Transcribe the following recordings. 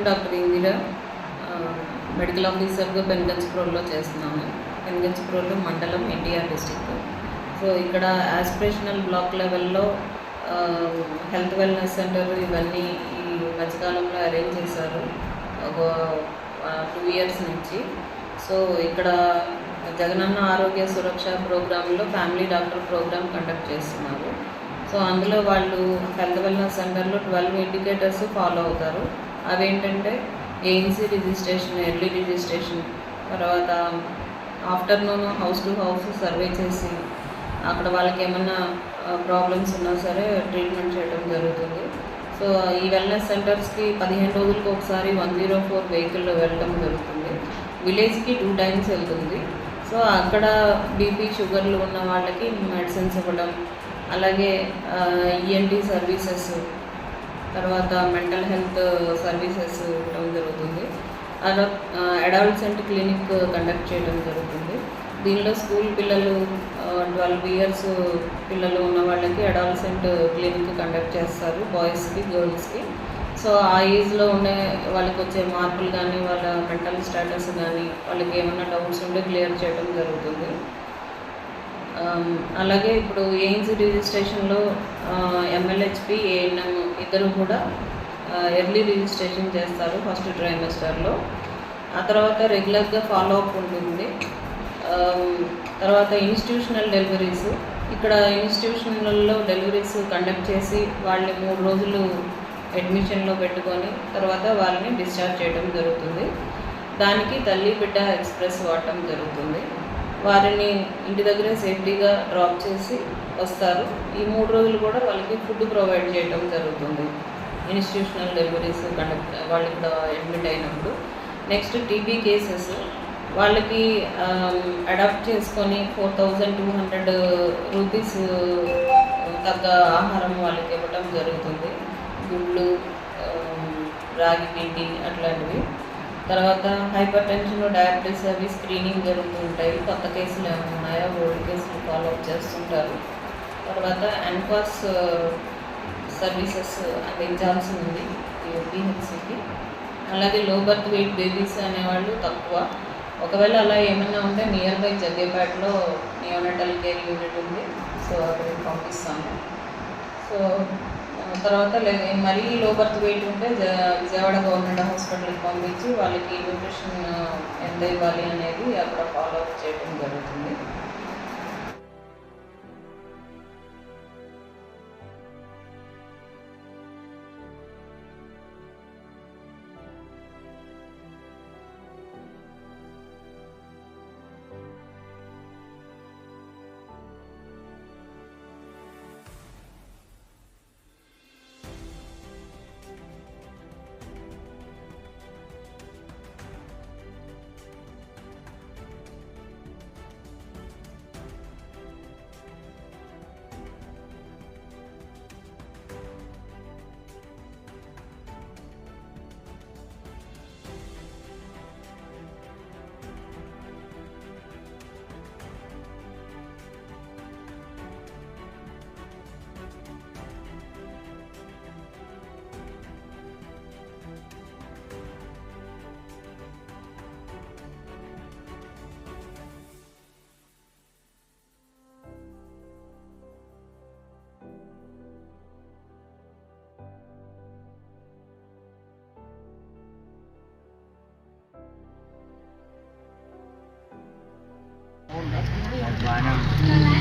Doctor Indira medical ఆఫీసర్గా పెన్గంజ్ప్రోలో చేస్తున్నాను. పెన్గంజ్ప్రోలో మండలం ఎన్టీఆర్ డిస్ట్రిక్ట్. సో ఇక్కడ ఆస్పిరేషనల్ బ్లాక్ లెవెల్లో హెల్త్ వెల్నెస్ సెంటర్ ఇవన్నీ ఈ మధ్యకాలంలో అరేంజ్ చేశారు ఒక 2 years నుంచి. సో ఇక్కడ జగనన్న ఆరోగ్య సురక్ష ప్రోగ్రాంలో ఫ్యామిలీ డాక్టర్ ప్రోగ్రామ్ కండక్ట్ చేస్తున్నారు. సో అందులో వాళ్ళు హెల్త్ వెల్నెస్ సెంటర్లో 12 ఇండికేటర్స్ ఫాలో అవుతారు. అవేంటంటే ఏఎన్సీ రిజిస్ట్రేషన్, ఎర్లీ రిజిస్ట్రేషన్, తర్వాత afternoon house to house survey చేసి అక్కడ వాళ్ళకి ఏమన్నా ప్రాబ్లమ్స్ ఉన్నా సరే ట్రీట్మెంట్ చేయడం జరుగుతుంది. సో ఈ వెల్నెస్ సెంటర్స్కి 15 రోజులకు ఒకసారి 104 వెహికల్ వెళ్ళడం జరుగుతుంది. విలేజ్కి 2 times వెళ్తుంది. సో అక్కడ బీపీ షుగర్లు ఉన్న వాళ్ళకి మెడిసిన్స్ ఇవ్వడం, అలాగే ఈఎన్టీ సర్వీసెస్, తర్వాత మెంటల్ హెల్త్ సర్వీసెస్ ఇవ్వడం జరుగుతుంది. అడాల్సెంట్ క్లినిక్ కండక్ట్ చేయడం జరుగుతుంది. దీనిలో స్కూల్ పిల్లలు 12 years పిల్లలు ఉన్న వాళ్ళకి అడాల్సెంట్ క్లినిక్ కండక్ట్ చేస్తారు, బాయ్స్కి గర్ల్స్కి. సో ఆ ఏజ్లో ఉండే వాళ్ళకి వచ్చే మార్పులు కానీ, వాళ్ళ మెంటల్ స్టేటస్ కానీ, వాళ్ళకి ఏమైనా డౌట్స్ ఉంటే క్లియర్ చేయడం జరుగుతుంది. అలాగే ఇప్పుడు ఏఎన్సీ రిజిస్ట్రేషన్లో ఎంఎల్హెచ్పి, ఏఎన్ఎం ఇద్దరు కూడా ఎర్లీ రిజిస్ట్రేషన్ చేస్తారు ఫస్ట్ ట్రైమెస్టర్లో. ఆ తర్వాత రెగ్యులర్గా ఫాలో అప్ ఉంటుంది. తర్వాత ఇన్స్టిట్యూషనల్ డెలివరీస్, ఇక్కడ ఇన్స్టిట్యూషన్లలో డెలివరీస్ కండక్ట్ చేసి వాళ్ళని 3 రోజులు అడ్మిషన్లో పెట్టుకొని తర్వాత వాళ్ళని డిశ్చార్జ్ చేయడం జరుగుతుంది. దానికి తల్లి బిడ్డ ఎక్స్ప్రెస్ వాడటం జరుగుతుంది. వారిని ఇంటి దగ్గరే సేఫ్టీగా డ్రాప్ చేసి వస్తారు. ఈ 3 రోజులు కూడా వాళ్ళకి ఫుడ్ ప్రొవైడ్ చేయడం జరుగుతుంది ఇన్స్టిట్యూషనల్ డెలివరీస్ కండక్ట్ వాళ్ళు ఇక్కడ అడ్మిట్ అయినప్పుడు. నెక్స్ట్ టీబీ కేసెస్, వాళ్ళకి అడాప్ట్ చేసుకొని 4200 రూపీస్ తగ్గ ఆహారం వాళ్ళకి ఇవ్వటం జరుగుతుంది. గుడ్లు, రాగి పిండి అట్లాంటివి. తర్వాత హైపర్ టెన్షన్, డయాబెటీస్ అవి స్క్రీనింగ్ జరుగుతుంటాయి. కొత్త కేసులు ఏమైనా ఉన్నాయా, ఓల్డ్ కేసులు ఫాలో అప్ చేస్తుంటారు. తర్వాత ఎన్కాస్ సర్వీసెస్ అందించాల్సి ఉంది పిహెచ్సికి. అలాగే లో బర్త్ వెయిట్ బేబీస్ అనేవాళ్ళు తక్కువ. ఒకవేళ అలా ఏమైనా ఉంటే నియర్ బై జగ్గేపేటలో నియోనటల్ కేర్ యూనిట్ ఉంది. సో అక్కడికి పంపిస్తాము. సో తర్వాత మరీ లో బర్త్ వెయిట్ ఉంటే విజయవాడ గవర్నమెంట్ హాస్పిటల్కి పంపించి వాళ్ళకి న్యూట్రిషన్ ఎంత ఇవ్వాలి అనేది అక్కడ ఫాలో అప్ చేయడం జరుగుతుంది.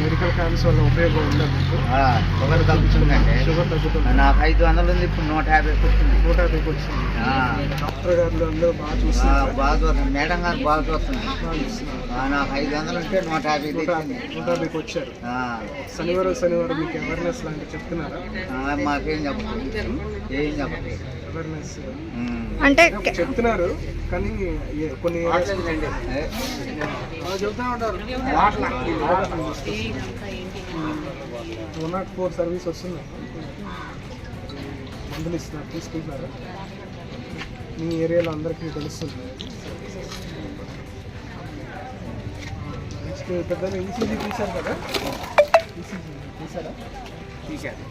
మెడికల్ క్యాంప్స్ వల్ల ఉపయోగం ఉందా మీకు? షుగర్ తగ్గుతుందండి. షుగర్ తగ్గుతుంది. నాకు 500 ఉంది, ఇప్పుడు 150 వచ్చింది. 150 వచ్చింది. డాక్టర్ గారు అందరూ బాగా చూస్తున్నారు. బాగా చూస్తుంది, మేడం గారు బాగా చూస్తుంది. నాకు 500 ఉంటే 150కి వచ్చారు. శనివారం మీకు అవేర్నెస్ లాంటివి చెప్తున్నారా? మాకేం చెప్పలేదు, ఏం చెప్పలేదు. అవేర్నెస్ అంటే చెప్తున్నారు కానీ కొన్ని చెప్తా ఉంటారు. 104 సర్వీస్ వస్తుంది, మందులు ఇస్తున్నారు, తీసుకుంటున్నారు. మీ ఏరియాలో అందరికీ తెలుస్తుంది. నెక్స్ట్ పెద్ద ఈసీజీ తీశారు కదా, ఈసీజీ తీశారా? తీశారు.